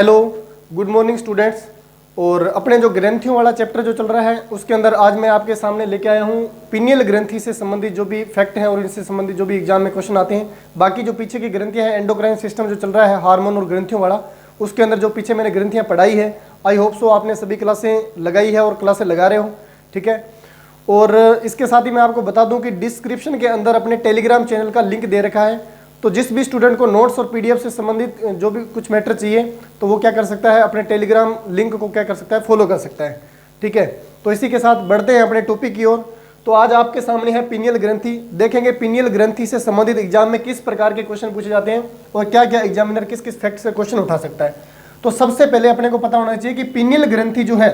Hello, good morning students. और अपने जो ग्रंथियों वाला चैप्टर जो चल रहा है उसके अंदर आज मैं आपके सामने लेके आया हूँ पिनियल ग्रंथि से संबंधित जो भी फैक्ट हैं और इनसे संबंधित जो भी एग्जाम में क्वेश्चन आते हैं। बाकी जो पीछे की ग्रंथियाँ हैं, एंडोक्राइन सिस्टम जो चल रहा है हार्मोन और ग्रंथियों वाला, उसके अंदर जो पीछे मैंने ग्रंथियाँ पढ़ाई है, आई होप सो आपने सभी क्लासें लगाई है और क्लासें लगा रहे हो, ठीक है। और इसके साथ ही मैं आपको बता दूं कि डिस्क्रिप्शन के अंदर अपने टेलीग्राम चैनल का लिंक दे रखा है। तो जिस भी स्टूडेंट को नोट्स और पीडीएफ से संबंधित जो भी कुछ मैटर चाहिए तो वो क्या कर सकता है, अपने टेलीग्राम लिंक को क्या कर सकता है, फॉलो कर सकता है, ठीक है। तो इसी के साथ बढ़ते हैं अपने टॉपिक की ओर। तो आज आपके सामने है पिनियल ग्रंथि। देखेंगे पिनियल ग्रंथि से संबंधित एग्जाम में किस प्रकार के क्वेश्चन पूछे जाते हैं और क्या क्या एग्जामिनर किस किस फैक्ट से क्वेश्चन उठा सकता है। तो सबसे पहले अपने को पता होना चाहिए कि पिनियल ग्रंथि जो है,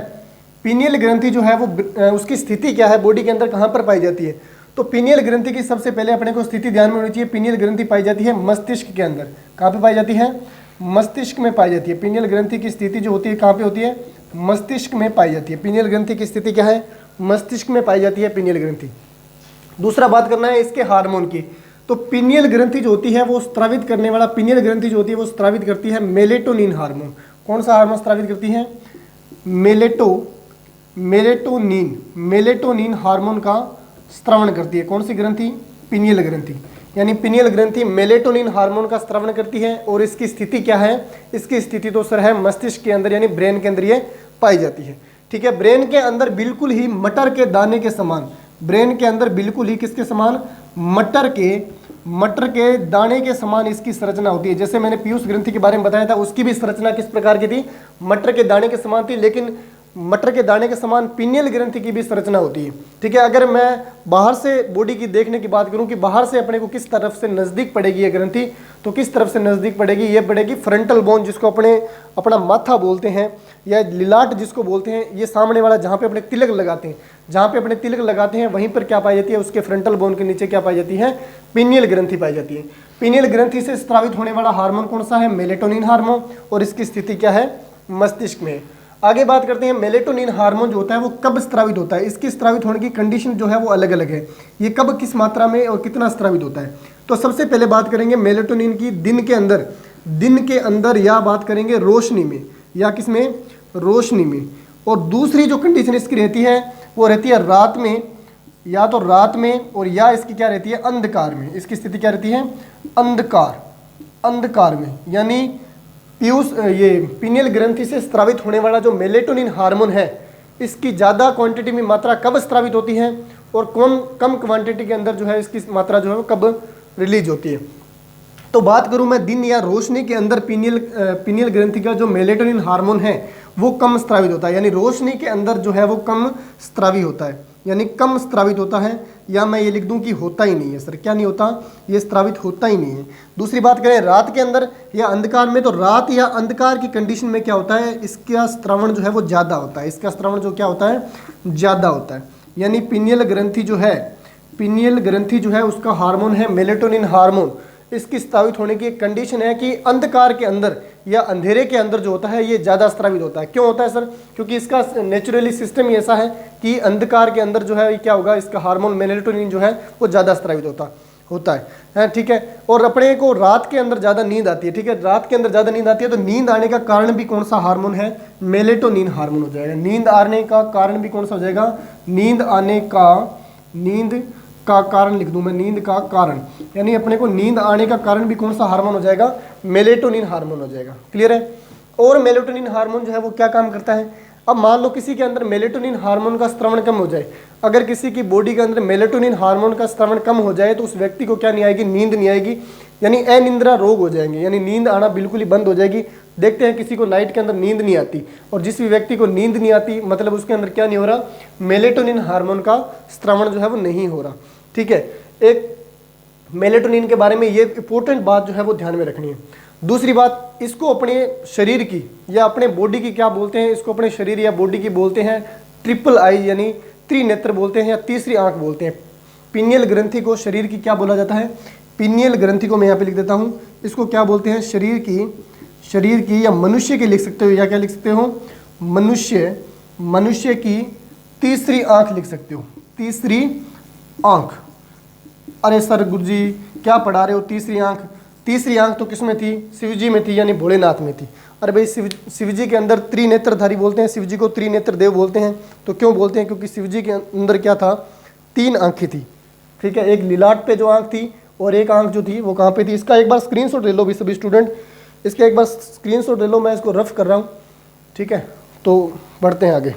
पिनियल ग्रंथि जो है वो उसकी स्थिति क्या है, बॉडी के अंदर कहाँ पर पाई जाती है। तो पिनियल ग्रंथि की सबसे पहले अपने को स्थिति ध्यान में होनी चाहिए। पिनियल ग्रंथि पाई जाती है मस्तिष्क के अंदर। कहाँ पे पाई जाती है? मस्तिष्क में पाई जाती है। पिनियल ग्रंथि की स्थिति जो होती है कहाँ पे होती है? मस्तिष्क में पाई जाती है। पिनियल ग्रंथि की स्थिति क्या है? मस्तिष्क में पाई जाती है पिनियल ग्रंथि। दूसरा बात करना है इसके हार्मोन की। तो पिनियल ग्रंथि जो होती है वो स्त्रावित करने वाला, पिनियल ग्रंथि जो होती है वो स्त्रावित करती है मेलेटोनिन हार्मोन। कौन सा हार्मोन स्त्रावित करती है? मेलेटोनिन हार्मोन का स्त्रवण करती है। कौन सी ग्रंथि? पिनियल ग्रंथि। यानी पिनियल ग्रंथि मेलेटोनिन हार्मोन का स्त्रवण करती है। और इसकी स्थिति क्या है? इसकी स्थिति तो सर है मस्तिष्क के अंदर, यानी ब्रेन के अंदर ये पाई जाती है, ठीक है। ब्रेन के अंदर बिल्कुल ही मटर के दाने के समान, ब्रेन के अंदर बिल्कुल ही किसके समान? मटर के दाने के समान इसकी संरचना होती है। जैसे मैंने पीयूष ग्रंथि के बारे में बताया था, उसकी भी संरचना किस प्रकार की थी? मटर के दाने के समान थी। लेकिन मटर के दाने के समान पिनियल ग्रंथि की भी संरचना होती है, ठीक है। अगर मैं बाहर से बॉडी की देखने की बात करूं कि बाहर से अपने को किस तरफ से नजदीक पड़ेगी ये ग्रंथि, तो किस तरफ से नजदीक पड़ेगी? ये पड़ेगी फ्रंटल बोन, जिसको अपना माथा बोलते हैं या लिलाट जिसको बोलते हैं। ये सामने वाला जहाँ पे अपने तिलक लगाते हैं, जहाँ पे अपने तिलक लगाते हैं वहीं पर क्या पाई जाती है? उसके फ्रंटल बोन के नीचे क्या पाई जाती है? पिनियल ग्रंथि पाई जाती है। पिनियल ग्रंथि से स्रावित होने वाला हार्मोन कौन सा है? Melatonin hormone. और इसकी स्थिति क्या है? मस्तिष्क में। आगे बात करते हैं मेलेटोनिन हार्मोन जो होता है वो कब स्रावित होता है। इसकी स्रावित होने की कंडीशन जो है वो अलग अलग है। ये कब, किस मात्रा में और कितना स्रावित होता है। तो सबसे पहले बात करेंगे मेलेटोनिन की दिन के अंदर, या बात करेंगे रोशनी में, या किसमें? रोशनी में। और दूसरी जो कंडीशन इसकी रहती है वो रहती है रात में, या तो रात में, और या इसकी क्या रहती है? अंधकार में। इसकी स्थिति क्या रहती है? अंधकार में। यानी ये पिनियल ग्रंथि से स्रावित होने वाला जो मेलेटोनिन हार्मोन है, इसकी ज़्यादा क्वांटिटी में मात्रा कब स्रावित होती है और कम क्वांटिटी के अंदर जो है इसकी मात्रा जो है वो कब रिलीज होती है। तो बात करूं मैं दिन या रोशनी के अंदर पिनियल ग्रंथि का जो मेलेटोनिन हार्मोन है वो कम स्रावित होता है। यानी रोशनी के अंदर जो है वो कम स्रावित होता है, यानी कम स्रावित होता है। या मैं ये लिख दूं कि होता ही नहीं है सर। क्या नहीं होता? ये स्रावित होता ही नहीं है। दूसरी बात करें रात के अंदर या अंधकार में, तो रात या अंधकार की कंडीशन में क्या होता है? इसका स्त्रवण जो है वो ज़्यादा होता है। इसका स्त्रवण जो क्या होता है? ज़्यादा होता है। यानी पिनियल ग्रंथि जो है उसका हार्मोन है मेलेटोनिन हार्मोन। इसकी स्रावित होने की एक कंडीशन है कि अंधकार के अंदर या अंधेरे के अंदर जो होता है ये ज़्यादा स्रावित होता है। क्यों होता है सर? क्योंकि इसका नेचुरली सिस्टम ही ऐसा है कि अंधकार के अंदर जो है ये क्या होगा? इसका हार्मोन मेलेटोनिन जो है वो ज़्यादा स्रावित होता है, ठीक है। और अपने को रात के अंदर ज़्यादा नींद आती है, ठीक है। रात के अंदर ज़्यादा नींद आती है तो नींद आने का कारण भी कौन सा हार्मोन है? मेलेटोनिन हार्मोन हो जाएगा। नींद आने का कारण भी कौन सा हो जाएगा? नींद का कारण लिख दूं मैं, नींद का कारण। यानी अपने को नींद आने का कारण भी कौन सा हार्मोन हो जाएगा? मेलेटोनिन हार्मोन हो जाएगा। क्लियर है? और मेलेटोनिन हार्मोन जो है वो क्या काम करता है? अब मान लो किसी के अंदर मेलेटोनिन हार्मोन का स्त्रवण कम हो जाए। अगर किसी की बॉडी के अंदर मेलेटोनिन हार्मोन का स्त्रवण कम हो जाए तो उस व्यक्ति को क्या नहीं आएगी? नींद नहीं आएगी। यानी अनिद्रा रोग हो जाएंगे, यानी नींद आना बिल्कुल ही बंद हो जाएगी। देखते हैं किसी को नाइट के अंदर नींद नहीं आती, और जिस भी व्यक्ति को नींद नहीं आती मतलब उसके अंदर क्या नहीं हो रहा? मेलेटोनिन हार्मोन का स्त्रवण जो है वो नहीं हो रहा, ठीक है। एक मेलेटोनिन के बारे में ये इंपॉर्टेंट बात जो है वो ध्यान में रखनी है। दूसरी बात, इसको अपने शरीर की या अपने बॉडी की क्या बोलते हैं? इसको अपने शरीर या बॉडी की बोलते हैं ट्रिपल आई, यानी त्रिनेत्र बोलते हैं या तीसरी आंख बोलते हैं। पिनियल ग्रंथि को शरीर की क्या बोला जाता है? पिनियल ग्रंथि को मैं यहाँ पे लिख देता हूँ, इसको क्या बोलते हैं? शरीर की या मनुष्य की लिख सकते हो, या क्या लिख सकते हो? मनुष्य की तीसरी आंख लिख सकते हो, तीसरी आंख। अरे सर गुरुजी क्या पढ़ा रहे हो? तीसरी आंख तीसरी आंख तो किसमें थी? शिव जी में थी, यानी भोलेनाथ में थी। अरे भाई शिव जी के अंदर त्रिनेत्रधारी बोलते हैं, शिव जी को त्रिनेत्र देव बोलते हैं। तो क्यों बोलते हैं? क्योंकि शिव जी के अंदर क्या था? 3 आंखें थी, ठीक है। एक लीलाट पे जो आंख थी और एक आंख जो थी वो कहाँ पे थी? इसका एक बार स्क्रीनशॉट ले लो भी सभी स्टूडेंट, इसका एक बार स्क्रीनशॉट ले लो, मैं इसको रफ कर रहा हूँ, ठीक है। तो बढ़ते हैं आगे।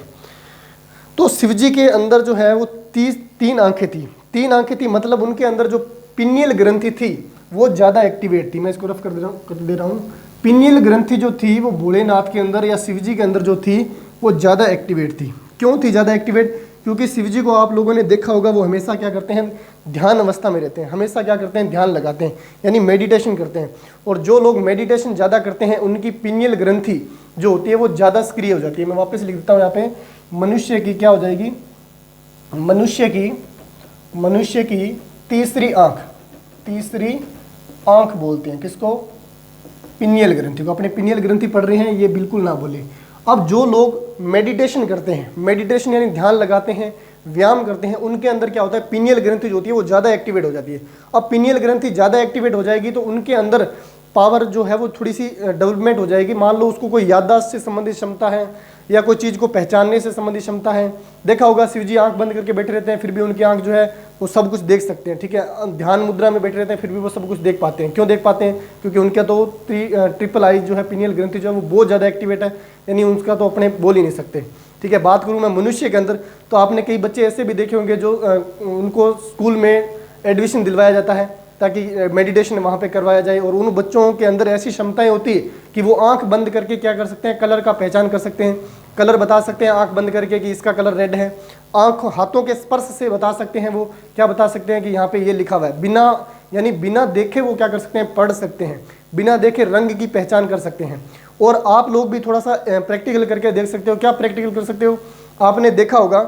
तो शिव जी के अंदर जो है वो 3 आंखें थी, 3 आंखें थी, मतलब उनके अंदर जो पिनियल ग्रंथि थी वो ज़्यादा एक्टिवेट थी। मैं इसको रफ कर दे रहा हूँ। पिनियल ग्रंथि जो थी वो भोलेनाथ के अंदर या शिव जी के अंदर जो थी वो ज़्यादा एक्टिवेट थी। क्यों थी ज़्यादा एक्टिवेट? क्योंकि शिव जी को आप लोगों ने देखा होगा वो हमेशा क्या करते हैं? ध्यान अवस्था में रहते हैं, हमेशा क्या करते हैं? ध्यान लगाते हैं, यानी मेडिटेशन करते हैं। और जो लोग मेडिटेशन ज़्यादा करते हैं उनकी पिनियल ग्रंथि जो होती है वो ज़्यादा सक्रिय हो जाती है। मैं वापस लिख देता हूँ यहाँ पे, मनुष्य की क्या हो जाएगी? मनुष्य की तीसरी आंख बोलते हैं किसको? पिनियल ग्रंथि को। अपने पिनियल ग्रंथि पढ़ रहे हैं ये बिल्कुल ना बोले। अब जो लोग मेडिटेशन करते हैं, मेडिटेशन यानी ध्यान लगाते हैं, व्यायाम करते हैं, उनके अंदर क्या होता है? पिनियल ग्रंथि जो होती है वो ज़्यादा एक्टिवेट हो जाती है। अब पिनियल ग्रंथि ज़्यादा एक्टिवेट हो जाएगी तो उनके अंदर पावर जो है वो थोड़ी सी डेवलपमेंट हो जाएगी। मान लो उसको कोई याददाश्त से संबंधित क्षमता है या कोई चीज़ को पहचानने से संबंधित क्षमता है। देखा होगा शिव जी आंख बंद करके बैठे रहते हैं फिर भी उनकी आंख जो है वो सब कुछ देख सकते हैं, ठीक है। ध्यान मुद्रा में बैठे रहते हैं फिर भी वो सब कुछ देख पाते हैं। क्यों देख पाते हैं? क्योंकि उनका तो ट्रिपल आई जो है पिनियल ग्रंथि जो है वो बहुत ज़्यादा एक्टिवेट है, यानी उनका तो अपने बोल ही नहीं सकते, ठीक है। बात करूँ मैं मनुष्य के अंदर तो आपने कई बच्चे ऐसे भी देखे होंगे जो उनको स्कूल में एडमिशन दिलवाया जाता है ताकि मेडिटेशन वहाँ पे करवाया जाए, और उन बच्चों के अंदर ऐसी क्षमताएं होती है कि वो आंख बंद करके क्या कर सकते हैं? कलर का पहचान कर सकते हैं, कलर बता सकते हैं आंख बंद करके कि इसका कलर रेड है। आंख हाथों के स्पर्श से बता सकते हैं, वो क्या बता सकते हैं कि यहाँ पे ये लिखा हुआ है। बिना देखे वो क्या कर सकते हैं? पढ़ सकते हैं, बिना देखे रंग की पहचान कर सकते हैं। और आप लोग भी थोड़ा सा प्रैक्टिकल करके देख सकते हो। क्या प्रैक्टिकल कर सकते हो? आपने देखा होगा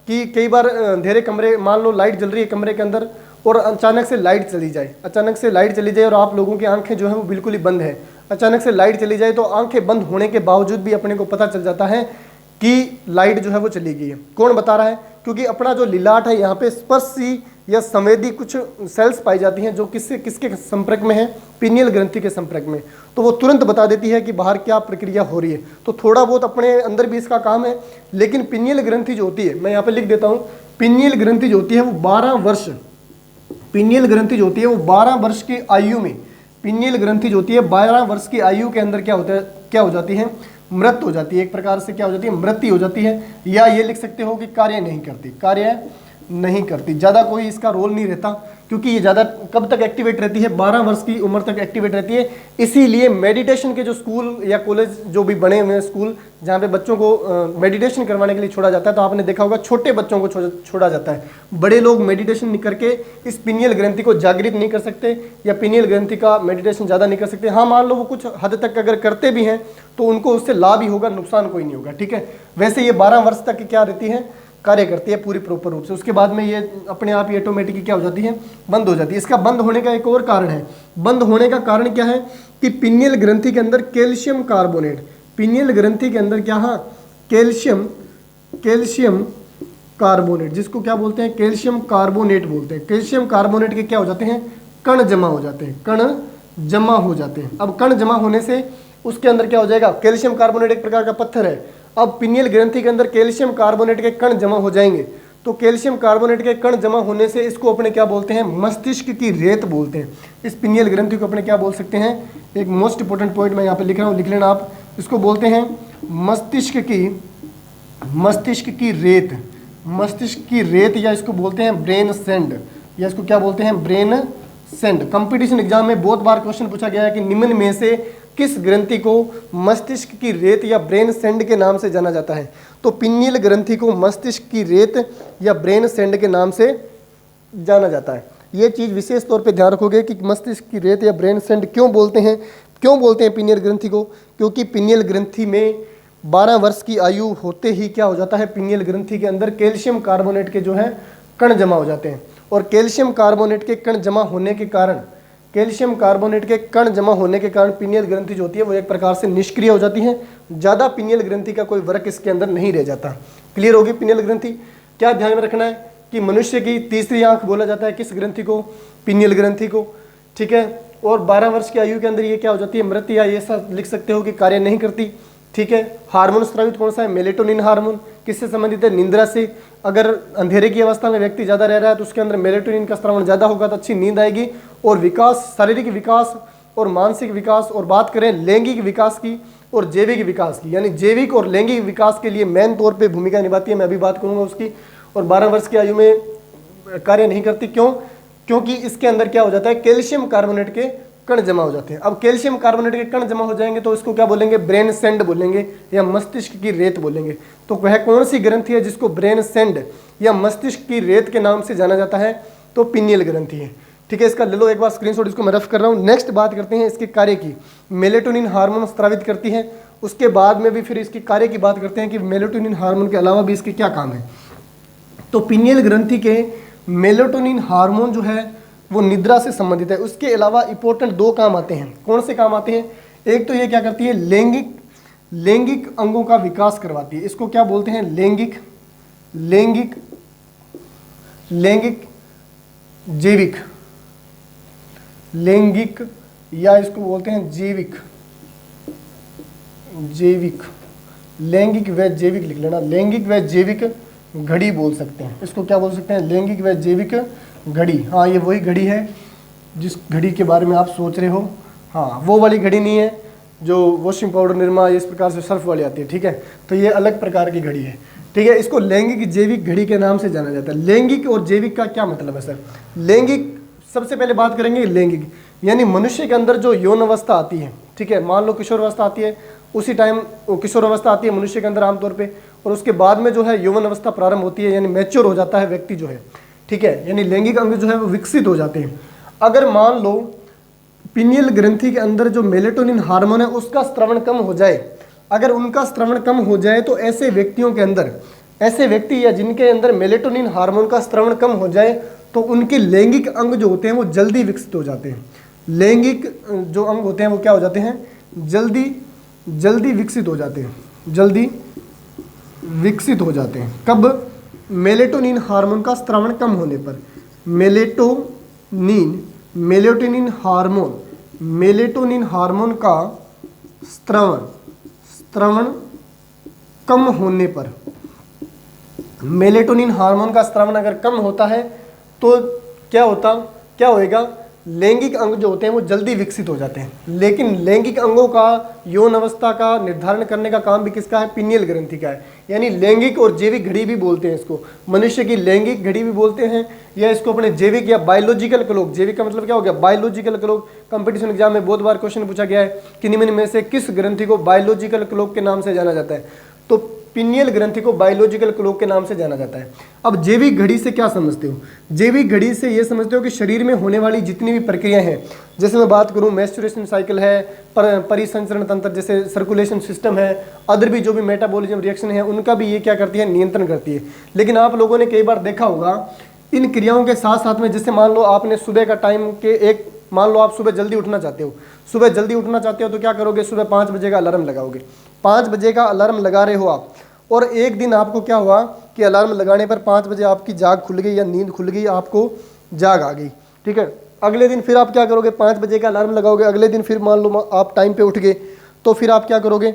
कि कई बार अंधेरे कमरे, मान लो लाइट जल रही है कमरे के अंदर और अचानक से लाइट चली जाए, और आप लोगों की आंखें जो है वो बिल्कुल ही बंद है। अचानक से लाइट चली जाए तो आंखें बंद होने के बावजूद भी अपने को पता चल जाता है कि लाइट जो है वो चली गई है। कौन बता रहा है? क्योंकि अपना जो लीलाट है यहाँ पे स्पर्शी या संवेदी कुछ सेल्स पाई जाती हैं जो किसके संपर्क में है? पिनियल ग्रंथि के संपर्क में। तो वो तुरंत बता देती है कि बाहर क्या प्रक्रिया हो रही है। तो थोड़ा बहुत अपने अंदर भी इसका काम है, लेकिन पिनियल ग्रंथि जो होती है, मैं यहाँ पे लिख देता हूँ, पिनियल ग्रंथि जो होती है वो 12 वर्ष, पिनियल ग्रंथि जो होती है वो 12 वर्ष की आयु में, पिनियल ग्रंथि जो होती है 12 वर्ष की आयु के अंदर क्या होता है? क्या हो जाती है? मृत हो जाती है। एक प्रकार से क्या हो जाती है? मृत्यु हो जाती है। या ये लिख सकते हो कि कार्य नहीं करती, ज़्यादा कोई इसका रोल नहीं रहता, क्योंकि ये ज़्यादा कब तक एक्टिवेट रहती है? 12 वर्ष की उम्र तक एक्टिवेट रहती है। इसीलिए मेडिटेशन के जो स्कूल या कॉलेज जो भी बने हुए हैं, स्कूल जहाँ पे बच्चों को मेडिटेशन करवाने के लिए छोड़ा जाता है, तो आपने देखा होगा छोटे बच्चों को छोड़ा जाता है। बड़े लोग मेडिटेशन नहीं करके इस पिनियल ग्रंथि को जागृत नहीं कर सकते या पिनियल ग्रंथि का मेडिटेशन ज़्यादा नहीं कर सकते। हाँ, मान लो वो कुछ हद तक अगर करते भी हैं तो उनको उससे लाभ ही होगा, नुकसान कोई नहीं होगा, ठीक है। वैसे ये 12 वर्ष तक क्या रहती है? कार्य करती है पूरी प्रॉपर रूप से। उसके बाद में ये अपने आप ही ऑटोमेटिकली क्या हो जाती है? बंद हो जाती है। इसका बंद होने का एक और कारण है। बंद होने का कारण क्या है? कि पिनियल ग्रंथि के अंदर कैल्शियम कार्बोनेट, पिनियल ग्रंथि के अंदर क्या है? कैल्शियम कार्बोनेट, जिसको क्या बोलते हैं? कैल्शियम कार्बोनेट बोलते हैं। कैल्शियम कार्बोनेट के क्या हो जाते हैं? कण जमा हो जाते हैं, कण जमा हो जाते हैं। अब कण जमा होने से उसके अंदर क्या हो जाएगा? कैल्शियम कार्बोनेट एक प्रकार का पत्थर है। अब पिनियल ग्रंथि के अंदर कैल्शियम कार्बोनेट के कण जमा हो जाएंगे, तो कैल्शियम कार्बोनेट के कण जमा होने से इसको अपने क्या बोलते हैं? मस्तिष्क की रेत बोलते हैं। इस पिनियल ग्रंथि को अपने क्या बोल सकते हैं? एक मोस्ट इंपोर्टेंट पॉइंट मैं यहाँ पे लिख रहा हूँ, लिख लेना आप। इसको बोलते हैं मस्तिष्क की रेत, या इसको बोलते हैं ब्रेन सेंड, या इसको क्या बोलते हैं? Brain send. कंपटीशन एग्जाम में बहुत बार क्वेश्चन पूछा गया है कि निम्न में से किस ग्रंथि को मस्तिष्क की रेत या ब्रेन सेंड के नाम से जाना जाता है? तो पिनियल ग्रंथि को मस्तिष्क की रेत या ब्रेन सेंड के नाम से जाना जाता है। ये चीज़ विशेष तौर पे ध्यान रखोगे कि मस्तिष्क की रेत या ब्रेन सेंड क्यों बोलते हैं पिनियल ग्रंथि को? क्योंकि पिनियल ग्रंथि में 12 वर्ष की आयु होते ही क्या हो जाता है? पिनियल ग्रंथि के अंदर कैल्शियम कार्बोनेट के जो है कण जमा हो जाते हैं, और कैल्शियम कार्बोनेट के कण जमा होने के कारण पिनियल ग्रंथि जो होती है वो एक प्रकार से निष्क्रिय हो जाती है। ज़्यादा पिनियल ग्रंथि का कोई वर्क इसके अंदर नहीं रह जाता। क्लियर होगी पिनियल ग्रंथि? क्या ध्यान में रखना है कि मनुष्य की तीसरी आंख बोला जाता है किस ग्रंथि को? पिनियल ग्रंथि को, ठीक है। और 12 वर्ष की आयु के अंदर ये क्या हो जाती है, मृत, या ये सब लिख सकते हो कि कार्य नहीं करती। ठीक है, हार्मोन स्रावित कौन सा है, मेलेटोनिन हार्मोन। किससे संबंधित है, निंद्रा से। अगर अंधेरे की अवस्था में व्यक्ति ज़्यादा रह रहा है तो उसके अंदर मेलेटोनिन का स्रावण ज़्यादा होगा तो अच्छी नींद आएगी और विकास, शारीरिक विकास और मानसिक विकास। और बात करें लैंगिक विकास की और जैविक विकास की, यानी जैविक और लैंगिक विकास के लिए मेन तौर पे भूमिका निभाती है, मैं अभी बात करूंगा उसकी। और 12 वर्ष की आयु में कार्य नहीं करती, क्यों? क्योंकि इसके अंदर क्या हो जाता है, कैल्शियम कार्बोनेट के कण जमा हो जाते हैं। अब कैल्शियम कार्बोनेट के कण जमा हो जाएंगे तो इसको क्या बोलेंगे, ब्रेन सेंड बोलेंगे या मस्तिष्क की रेत बोलेंगे। तो वह कौन सी ग्रंथि है जिसको ब्रेन सेंड या मस्तिष्क की रेत के नाम से जाना जाता है, तो पिनियल ग्रंथि है। ठीक है, इसका ले लो एक बार स्क्रीनशॉट, इसको मैं रफ कर रहा हूँ। नेक्स्ट बात करते हैं इसके कार्य की। मेलेटोनिन हार्मोन स्रावित करती है, उसके बाद में भी फिर इसके कार्य की बात करते हैं कि मेलेटोनिन हार्मोन के अलावा भी इसके क्या काम है। तो पिनियल ग्रंथि के मेलेटोनिन हार्मोन जो है वो निद्रा से संबंधित है। उसके अलावा इंपॉर्टेंट 2 काम आते हैं। कौन से काम आते हैं, एक तो ये क्या करती है, लैंगिक अंगों का विकास करवाती है। इसको क्या बोलते हैं, लैंगिक या इसको बोलते हैं जैविक, लैंगिक व जैविक लिख लेना, लैंगिक व जैविक घड़ी बोल सकते हैं। इसको क्या बोल सकते हैं, लैंगिक व जैविक घड़ी। हाँ, ये वही घड़ी है जिस घड़ी के बारे में आप सोच रहे हो। हाँ, वो वाली घड़ी नहीं है जो वॉशिंग पाउडर, निरमा, इस प्रकार से सर्फ वाली आती है। ठीक है, तो ये अलग प्रकार की घड़ी है। ठीक है, इसको लैंगिक जैविक घड़ी के नाम से जाना जाता है। लैंगिक और जैविक का क्या मतलब है सर? लैंगिक, सबसे पहले बात करेंगे लैंगिक, यानी मनुष्य के अंदर जो यौन अवस्था आती है। ठीक है, मान लो किशोर अवस्था आती है, उसी टाइम किशोर अवस्था आती है मनुष्य के अंदर आमतौर पे, और उसके बाद में जो है यौवन अवस्था प्रारंभ होती है, यानी मैच्योर हो जाता है व्यक्ति जो है। ठीक है, यानी लैंगिक अंग जो है वो विकसित हो जाते हैं। अगर मान लो पिनियल ग्रंथि के अंदर जो मेलेटोनिन हार्मोन है उसका स्रावण कम हो जाए, अगर उनका स्रावण कम हो जाए तो ऐसे व्यक्तियों के अंदर, ऐसे व्यक्ति या जिनके अंदर मेलेटोनिन हार्मोन का स्रावण कम हो जाए तो उनके लैंगिक अंग जो होते हैं वो जल्दी विकसित हो जाते हैं। लैंगिक जो अंग होते हैं वो क्या हो जाते हैं, जल्दी विकसित हो जाते हैं, जल्दी विकसित हो जाते हैं। कब? मेलेटोनिन हार्मोन का स्रावण कम होने पर। मेलेटोनिन हार्मोन का स्रावण कम होने पर, मेलेटोनिन हार्मोन का स्रावण अगर कम होता है तो क्या होएगा, लैंगिक अंग जो होते हैं वो जल्दी विकसित हो जाते हैं। लेकिन लैंगिक अंगों का यौन अवस्था का निर्धारण करने का काम भी किसका है, पिनियल ग्रंथि का है। यानी लैंगिक और जैविक घड़ी भी बोलते हैं इसको, मनुष्य की लैंगिक घड़ी भी बोलते हैं, या इसको अपने जैविक या बायोलॉजिकल क्लॉक। जैविक का मतलब क्या हो गया, बायोलॉजिकल क्लॉक। कंपटीशन एग्जाम में बहुत बार क्वेश्चन पूछा गया है कि निम्न में से किस ग्रंथि को बायोलॉजिकल क्लॉक के नाम से जाना जाता है, तो पिनियल ग्रंथि को बायोलॉजिकल क्लॉक के नाम से जाना जाता है। अब जैविक घड़ी से क्या समझते हो? जैविक घड़ी से ये समझते हो कि शरीर में होने वाली जितनी भी प्रक्रियाएं हैं, जैसे मैं बात करूं मेंस्ट्रुएशन साइकिल है, परिसंचरण तंत्र जैसे सर्कुलेशन सिस्टम है, अदर भी जो भी मेटाबॉलिज्म रिएक्शन है, उनका भी ये क्या करती है, नियंत्रण करती है। लेकिन आप लोगों ने कई बार देखा होगा इन क्रियाओं के साथ साथ में, जैसे मान लो आपने सुबह का टाइम के मान लो आप सुबह जल्दी उठना चाहते हो, तो क्या करोगे, सुबह 5 बजे का अलार्म लगाओगे। 5 बजे का अलार्म लगा रहे हो आप, और एक दिन आपको क्या हुआ कि अलार्म लगाने पर 5 बजे आपकी जाग खुल गई या नींद खुल गई, आपको जाग आ गई। ठीक है, अगले दिन फिर आप क्या करोगे, 5 बजे का अलार्म लगाओगे, अगले दिन फिर मान लो आप टाइम पे उठ गए, तो फिर आप क्या करोगे,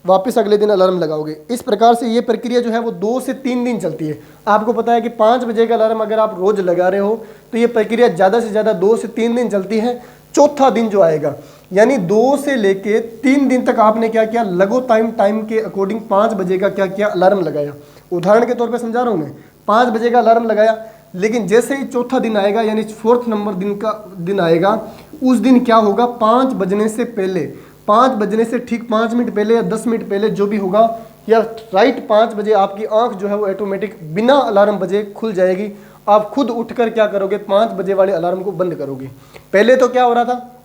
वापस अगले दिन अलार्म लगाओगे। इस प्रकार से ये प्रक्रिया जो है वो 2 से 3 दिन चलती है। आपको पता है कि 5 बजे का अलार्म अगर आप रोज लगा रहे हो तो ये प्रक्रिया ज़्यादा से ज़्यादा 2 से 3 दिन चलती है। चौथा दिन जो आएगा, यानी 2 से लेके 3 दिन तक आपने क्या किया, लगो टाइम के अकॉर्डिंग 5 बजे का क्या किया, अलार्म लगाया। उदाहरण के तौर पे समझा रहा हूँ मैं, 5 बजे का अलार्म लगाया, लेकिन जैसे ही चौथा दिन आएगा यानी 4th नंबर दिन आएगा, उस दिन क्या होगा, 5 बजने से पहले, 5 बजने से ठीक 5 मिनट पहले या 10 मिनट पहले जो भी होगा, या राइट 5 बजे आपकी आंख जो है वो ऑटोमेटिक बिना अलार्म बजे खुल जाएगी। आप खुद उठकर क्या करोगे, 5 बजे वाले अलार्म को बंद करोगे। पहले तो क्या हो रहा था,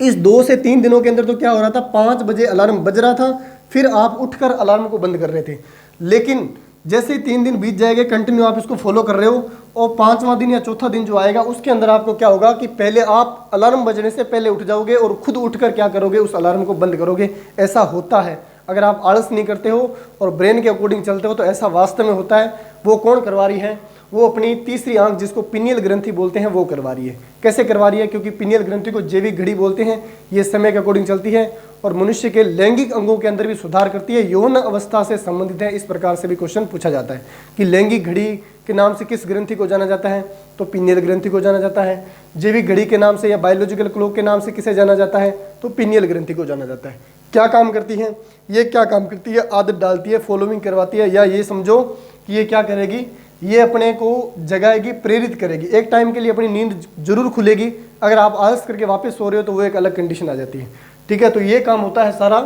इस 2 से 3 दिनों के अंदर तो क्या हो रहा था, 5 बजे अलार्म बज रहा था, फिर आप उठकर अलार्म को बंद कर रहे थे। लेकिन जैसे ही 3 दिन बीत जाएंगे, कंटिन्यू आप इसको फॉलो कर रहे हो, और 5वां दिन या चौथा दिन जो आएगा उसके अंदर आपको क्या होगा कि पहले आप अलार्म बजने से पहले उठ जाओगे और खुद उठकर क्या करोगे, उस अलार्म को बंद करोगे। ऐसा होता है, अगर आप आलस नहीं करते हो और ब्रेन के अकॉर्डिंग चलते हो तो ऐसा वास्तव में होता है। वो कौन करवा रही है? वो अपनी तीसरी आंख जिसको पिनियल ग्रंथि बोलते हैं वो करवा रही है। कैसे करवा रही है? क्योंकि पिनियल ग्रंथि को जैविक घड़ी बोलते हैं, ये समय के अकॉर्डिंग चलती है और मनुष्य के लैंगिक अंगों के अंदर भी सुधार करती है, यौन अवस्था से संबंधित है। इस प्रकार से भी क्वेश्चन पूछा जाता है कि लैंगिक घड़ी के नाम से किस ग्रंथि को जाना जाता है? तो पिनियल ग्रंथि को जाना जाता है। जैविक घड़ी के नाम से या बायोलॉजिकल क्लॉक के नाम से किसे जाना जाता है? तो पिनियल ग्रंथि को जाना जाता है। क्या काम करती है ये? क्या काम करती है? आदत डालती है, फॉलोइंग करवाती है, या ये समझो कि ये क्या करेगी, ये अपने को जगाएगी, प्रेरित करेगी। एक टाइम के लिए अपनी नींद जरूर खुलेगी, अगर आप आलस करके वापस सो रहे हो तो वो एक अलग कंडीशन आ जाती है। ठीक है, तो ये काम होता है सारा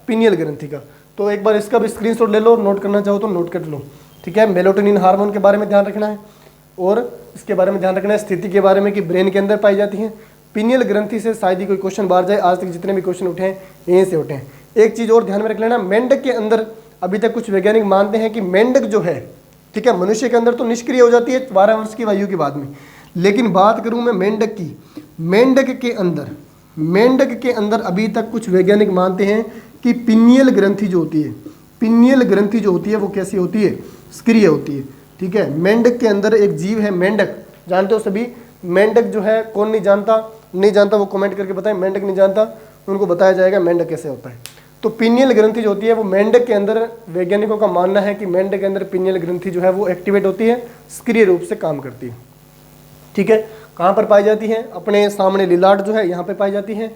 पिनियल ग्रंथि का। तो एक बार इसका भी स्क्रीनशॉट ले लो, नोट करना चाहो तो नोट कर लो। ठीक है, मेलाटोनिन हार्मोन के बारे में ध्यान रखना है और इसके बारे में ध्यान रखना है, स्थिति के बारे में कि ब्रेन के अंदर पाई जाती है। पिनियल ग्रंथि से शायद ही कोई क्वेश्चन बाहर जाए, आज तक जितने भी क्वेश्चन उठे हैं यहीं से उठे हैं। एक चीज और ध्यान में रख लेना, मेंढक के अंदर अभी तक कुछ वैज्ञानिक मानते हैं कि मेंढक जो है, ठीक है, मनुष्य के अंदर तो निष्क्रिय हो जाती है 12 वर्ष की आयु के बाद में, लेकिन बात करूं मैं मेंढक की, मेंढक के अंदर अभी तक कुछ वैज्ञानिक मानते हैं कि पिनियल ग्रंथि जो होती है, पिनियल ग्रंथि जो होती है वो कैसी होती है? सक्रिय होती है। ठीक है, मेंढक के अंदर एक जीव है मेंढक, जानते हो सभी? मेंढक जो है, कौन नहीं जानता? नहीं जानता वो कमेंट करके बताएं। मेंढक नहीं जानता उनको बताया जाएगा मेंढक कैसे होता है। तो पिनियल ग्रंथि जो होती है वो मेंढक के अंदर, वैज्ञानिकों का मानना है कि मेंढक के अंदर पिनियल ग्रंथि जो है वो एक्टिवेट होती है, सक्रिय रूप से काम करती है। ठीक है, कहाँ पर पाई जाती है? अपने सामने लिलाट जो है यहाँ पे पाई जाती है।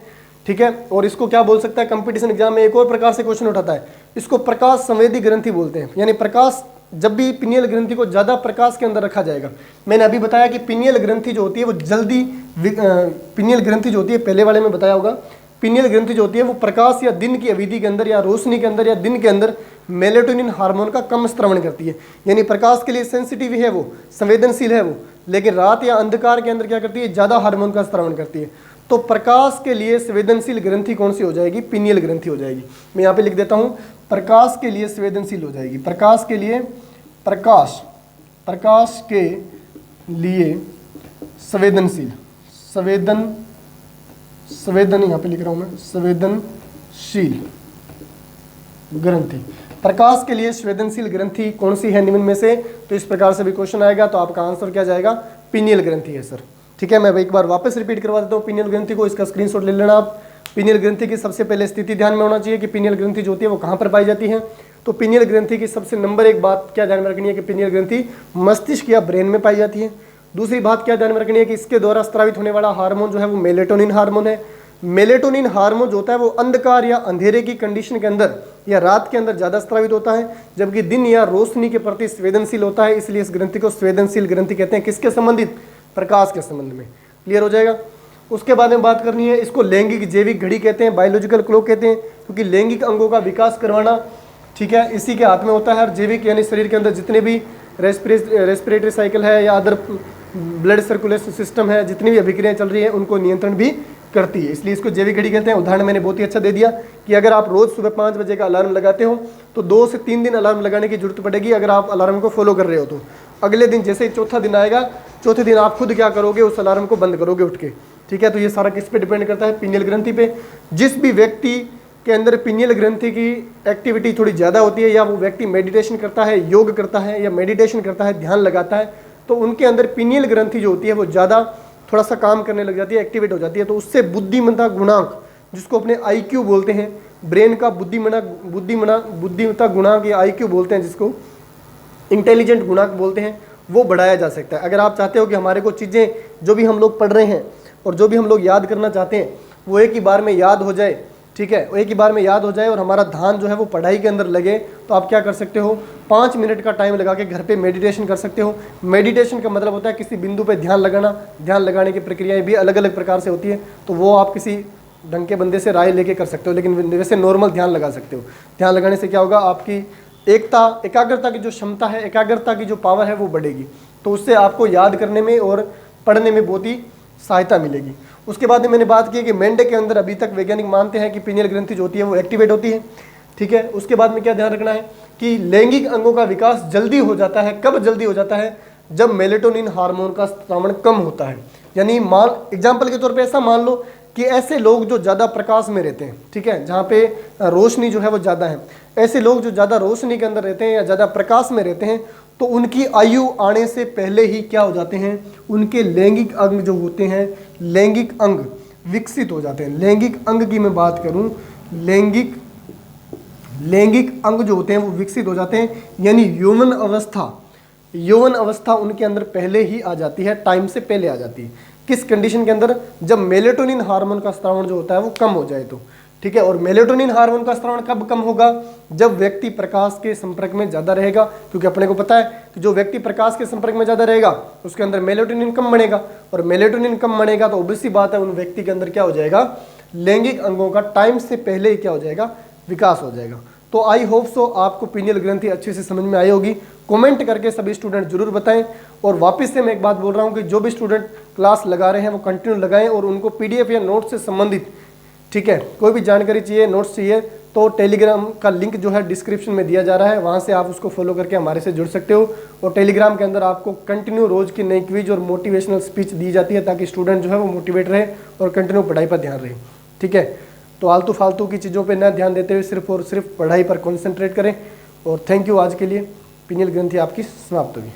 ठीक है, और इसको क्या बोल सकता है? कंपटीशन एग्जाम में एक और प्रकार से क्वेश्चन उठाता है, इसको प्रकाश संवेदी ग्रंथि बोलते हैं। यानी प्रकाश, जब भी पिनियल ग्रंथि को ज्यादा प्रकाश के अंदर रखा जाएगा, मैंने अभी बताया कि पिनियल ग्रंथि जो होती है वो जल्दी, पिनियल ग्रंथि जो होती है पहले वाले में बताया होगा, पिनियल ग्रंथि जो होती है वो प्रकाश या दिन की अवधि के अंदर या रोशनी के अंदर या दिन के अंदर मेलेटोनिन हार्मोन का कम स्त्रवण करती है। यानी प्रकाश के लिए सेंसिटिव है वो, संवेदनशील है वो, लेकिन रात या अंधकार के अंदर क्या करती है? ज्यादा हार्मोन का स्त्रवण करती है। तो प्रकाश के लिए संवेदनशील ग्रंथि कौन सी हो जाएगी? पिनियल ग्रंथि हो जाएगी। मैं यहाँ पे लिख देता हूँ, प्रकाश के लिए संवेदनशील हो जाएगी। प्रकाश के लिए, प्रकाश के लिए संवेदनशील, संवेदन यहाँ पे लिख रहा हूं मैं, संवेदनशील ग्रंथि। प्रकाश के लिए संवेदनशील ग्रंथि कौन सी है निम्न में से? तो इस प्रकार से भी क्वेश्चन आएगा, तो आपका आंसर क्या जाएगा? पिनियल ग्रंथि है सर। ठीक है, मैं एक बार वापस रिपीट करवा देता हूँ पिनियल ग्रंथि को, इसका स्क्रीनशॉट ले लेना आप। पिनियल ग्रंथि की सबसे पहले स्थिति ध्यान में होना चाहिए कि पिनियल ग्रंथि जो होती है वो कहाँ पर पाई जाती है। तो पिनियल ग्रंथि की सबसे नंबर एक बात क्या ध्यान में रखनी है कि पिनियल ग्रंथि मस्तिष्क या ब्रेन में पाई जाती है। दूसरी बात क्या ध्यान में रखनी है कि इसके द्वारा स्रावित होने वाला हार्मोन जो है वो मेलेटोनिन हार्मोन है। मेलेटोनिन हार्मोन जो होता है वो अंधकार या अंधेरे की कंडीशन के अंदर या रात के अंदर ज्यादा स्रावित होता है, जबकि दिन या रोशनी के प्रति संवेदनशील होता है। इसलिए इस ग्रंथि को संवेदनशील ग्रंथि कहते हैं। किसके संबंधित? प्रकाश के संबंध में। क्लियर हो जाएगा। उसके बाद में बात करनी है, इसको लैंगिक जैविक घड़ी कहते हैं, बायोलॉजिकल क्लॉक कहते हैं, क्योंकि लैंगिक अंगों का विकास करवाना, ठीक है, इसी के हाथ में होता है। और जैविक यानी शरीर के अंदर जितने भी रेस्पिरेटरी साइकिल है या अदर ब्लड सर्कुलेशन सिस्टम है, जितनी भी अभिक्रियाएं चल रही है उनको नियंत्रण भी करती है, इसलिए इसको जैविक घड़ी कहते हैं। उदाहरण मैंने बहुत ही अच्छा दे दिया कि अगर आप रोज सुबह 5 बजे का अलार्म लगाते हो तो 2 से 3 दिन अलार्म लगाने की जरूरत पड़ेगी अगर आप अलार्म को फॉलो कर रहे हो तो। अगले दिन जैसे ही चौथा दिन आएगा, चौथे दिन आप खुद क्या करोगे? उस अलार्म को बंद करोगे उठ के। ठीक है, तो ये सारा किस पे डिपेंड करता है? पिनियल ग्रंथि पे। जिस भी व्यक्ति के अंदर पिनियल ग्रंथि की एक्टिविटी थोड़ी ज़्यादा होती है, या वो व्यक्ति मेडिटेशन करता है, योग करता है या मेडिटेशन करता है, ध्यान लगाता है, तो उनके अंदर पिनियल ग्रंथि जो होती है वो ज़्यादा थोड़ा सा काम करने लग जाती है, एक्टिवेट हो जाती है। तो उससे बुद्धिमत्ता गुणांक, जिसको अपने IQ बोलते हैं, ब्रेन का बुद्धिमत्ता गुणांक या IQ बोलते हैं, जिसको इंटेलिजेंट गुणांक बोलते हैं, वो बढ़ाया जा सकता है। अगर आप चाहते हो कि हमारे को चीज़ें जो भी हम लोग पढ़ रहे हैं और जो भी हम लोग याद करना चाहते हैं वो एक ही बार में याद हो जाए, ठीक है, एक ही बार में याद हो जाए और हमारा ध्यान जो है वो पढ़ाई के अंदर लगे, तो आप क्या कर सकते हो? 5 मिनट का टाइम लगा के घर पे मेडिटेशन कर सकते हो। मेडिटेशन का मतलब होता है किसी बिंदु पे ध्यान लगाना। ध्यान लगाने की प्रक्रियाएं भी अलग अलग प्रकार से होती है, तो वो आप किसी ढंग के बंदे से राय लेके कर सकते हो, लेकिन वैसे नॉर्मल ध्यान लगा सकते हो। ध्यान लगाने से क्या होगा? आपकी एकाग्रता की जो क्षमता है, एकाग्रता की जो पावर है वो बढ़ेगी, तो उससे आपको याद करने में और पढ़ने में बहुत ही सहायता मिलेगी। उसके बाद में मैंने बात की कि मेंढक के अंदर अभी तक वैज्ञानिक मानते हैं कि पिनियल ग्रंथि जो होती है वो एक्टिवेट होती है। ठीक है, उसके बाद में क्या ध्यान रखना है कि लैंगिक अंगों का विकास जल्दी हो जाता है। कब जल्दी हो जाता है? जब मेलेटोनिन हार्मोन का स्रावण कम होता है। यानी मान एग्जाम्पल के तौर पे ऐसा मान लो कि ऐसे लोग जो ज़्यादा प्रकाश में रहते हैं, ठीक है, जहाँ पे रोशनी जो है वो ज़्यादा है, ऐसे लोग जो ज़्यादा रोशनी के अंदर रहते हैं या ज़्यादा प्रकाश में रहते हैं, तो उनकी आयु आने से पहले ही क्या हो जाते हैं, उनके लैंगिक अंग जो होते हैं, लैंगिक अंग विकसित हो जाते हैं। लैंगिक अंग की मैं बात करूं, लैंगिक अंग जो होते हैं वो विकसित हो जाते हैं, यानी यौवन अवस्था उनके अंदर पहले ही आ जाती है, टाइम से पहले आ जाती है। किस कंडीशन के अंदर, जब मेलेटोनिन हार्मोन का स्रावण जो होता है वो कम हो जाए तो, ठीक है। और मेलेटोनिन हार्मोन का स्रावण कब कम होगा, जब व्यक्ति प्रकाश के संपर्क में ज़्यादा रहेगा, क्योंकि अपने को पता है कि जो व्यक्ति प्रकाश के संपर्क में ज़्यादा रहेगा उसके अंदर मेलेटोनिन कम बनेगा, और मेलेटोनिन कम बनेगा तो ऑब्वियस सी बात है उन व्यक्ति के अंदर क्या हो जाएगा, लैंगिक अंगों का टाइम से पहले ही क्या हो जाएगा, विकास हो जाएगा। तो आई होप सो आपको पीनियल ग्रंथि अच्छे से समझ में आई होगी। कमेंट करके सभी स्टूडेंट जरूर बताएं। और वापस से मैं एक बात बोल रहा हूं कि जो भी स्टूडेंट क्लास लगा रहे हैं वो कंटिन्यू लगाएं, और उनको पीडीएफ या नोट से संबंधित, ठीक है, कोई भी जानकारी चाहिए, नोट्स चाहिए, तो टेलीग्राम का लिंक जो है डिस्क्रिप्शन में दिया जा रहा है, वहां से आप उसको फॉलो करके हमारे से जुड़ सकते हो। और टेलीग्राम के अंदर आपको कंटिन्यू रोज की नई क्विज और मोटिवेशनल स्पीच दी जाती है, ताकि स्टूडेंट जो है वो मोटिवेट रहे और कंटिन्यू पढ़ाई पर ध्यान रहे, ठीक है। तो आलतू फालतू की चीज़ों पे न ध्यान देते हुए सिर्फ और सिर्फ पढ़ाई पर कॉन्सेंट्रेट करें। और थैंक यू, आज के लिए पीनियल ग्रंथि आपकी समाप्त होगी।